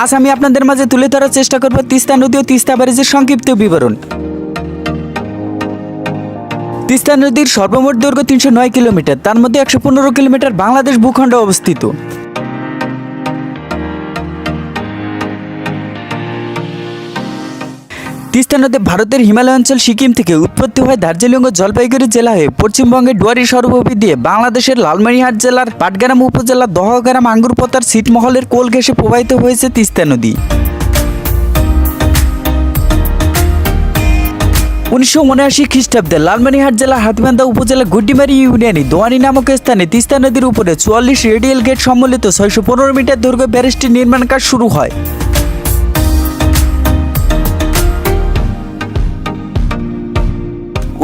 আজ আমি আপনাদের মাঝে তুলে ধরার চেষ্টা করব তিস্তা নদী ও তিস্তা ব্যারেজের সংক্ষিপ্ত বিবরণ। তিস্তা নদীর সর্বমোট দৈর্ঘ্য 309 কিলোমিটার, তার মধ্যে 115 কিলোমিটার বাংলাদেশ ভূখণ্ডে অবস্থিত। তিস্তা নদী ভারতের হিমালয় অঞ্চল সিকিম থেকে উৎপত্তি হয় দার্জিলিং ও জলপাইগুড়ি জেলা হয়ে পশ্চিমবঙ্গের ডুয়ারি সর্বভূমি দিয়ে বাংলাদেশের লালমনিরহাট জেলার পাটগ্রাম উপজেলার দহগ্রাম আঙ্গুরপোতার ছিটমহলের কোল ঘেঁষে প্রবাহিত হয়েছে তিস্তা নদী। 1979 খ্রিস্টাব্দে লালমনিরহাট জেলার হাতিবান্ধা উপজেলা গুড্ডিমারি ইউনিয়নে দোয়ানি নামক স্থানে তিস্তা নদীর উপরে 44 রেডিয়াল গেট সম্বলিত 615 মিটার দৈর্ঘ্য ব্যারেজটির নির্মাণ কাজ শুরু হয়।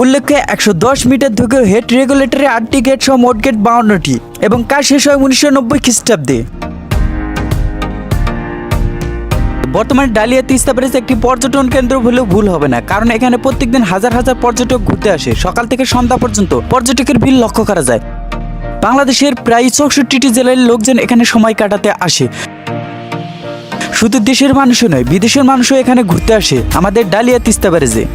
উল্লেখ্য 110 মিটার দৈর্ঘ্য হেড রেগুলেটরে 8টি গেট সহ মোট গেট 52টি এবং কাজ শেষ হয় 1990 খ্রিস্টাব্দে। বর্তমানে ডালিয়া তিস্তা ব্যারেজ একটি পর্যটন কেন্দ্র হলেও ভুল হবে না, কারণ এখানে প্রত্যেকদিন হাজার হাজার পর্যটক ঘুরতে আসে। সকাল থেকে সন্ধ্যা পর্যন্ত পর্যটকের ভিড় লক্ষ্য করা যায়। বাংলাদেশের প্রায় 64টি জেলার লোকজন এখানে সময় কাটাতে আসে। শুধু দেশের মানুষও নয়, বিদেশের মানুষও এখানে ঘুরতে আসে আমাদের ডালিয়া তিস্তা ব্যারেজে।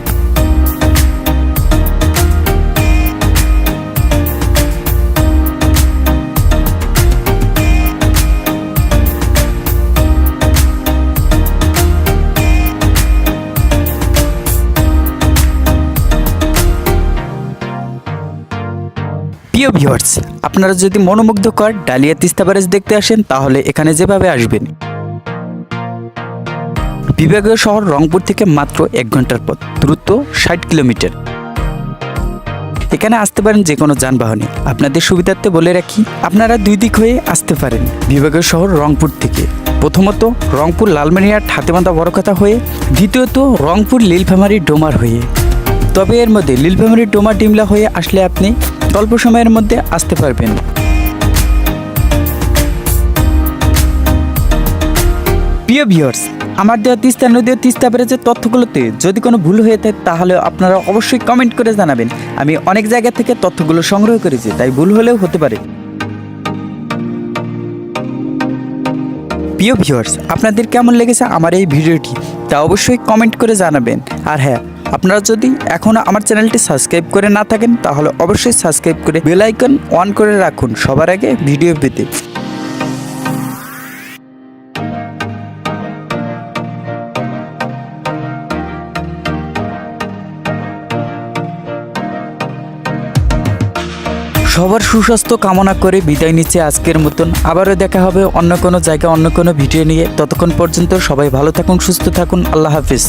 প্রিয় ভিউয়ার্স, আপনারা যদি মনোমুগ্ধকর ডালিয়া তিস্তা ব্যারেজ দেখতে আসেন তাহলে এখানে যেভাবে আসবেন। বিভাগীয় শহর রংপুর থেকে মাত্র 1 ঘন্টার পথ, দূরত্ব 60 কিলোমিটার। এখানে আসতে পারেন যে কোনো যানবাহনে। আপনাদের সুবিধার্থে বলে রাখি, আপনারা 2 দিক হয়ে আসতে পারেন বিভাগীয় শহর রংপুর থেকে। প্রথমত রংপুর লালমনিরহাট হাতিবান্ধা বড়কথা হয়ে, দ্বিতীয়ত রংপুর নীলফামারী ডোমার হয়ে। তবে এর মধ্যে নীলফামারী ডোমার ডিমলা হয়ে আসলে আপনি অল্প সময়ের মধ্যে আসতে পারবেন। প্রিয় ভিউয়ার্স, আমার দেওয়া তিস্তা নদী ও তিস্তা ব্যারেজের তথ্যগুলোতে যদি কোনো ভুল হয়ে থাকে তাহলে আপনারা অবশ্যই কমেন্ট করে জানাবেন। আমি অনেক জায়গা থেকে তথ্যগুলো সংগ্রহ করেছি, তাই ভুল হলেও হতে পারে। প্রিয় ভিউয়ার্স, আপনাদের কেমন লেগেছে আমার এই ভিডিওটি তা অবশ্যই কমেন্ট করে জানাবেন। আর হ্যাঁ, আপনারা যদি এখনও আমার চ্যানেলটি সাবস্ক্রাইব করে না থাকেন তাহলে অবশ্যই সাবস্ক্রাইব করে বেল আইকন অন করে রাখুন সবার আগে ভিডিও পেতে। সবার সুস্বাস্থ্য কামনা করে বিদায় নিচ্ছে আজকের মতন। আবারও দেখা হবে অন্য কোনো জায়গায় অন্য কোনো ভিডিও নিয়ে। ততক্ষণ পর্যন্ত সবাই ভালো থাকুন, সুস্থ থাকুন। আল্লাহ হাফিজ।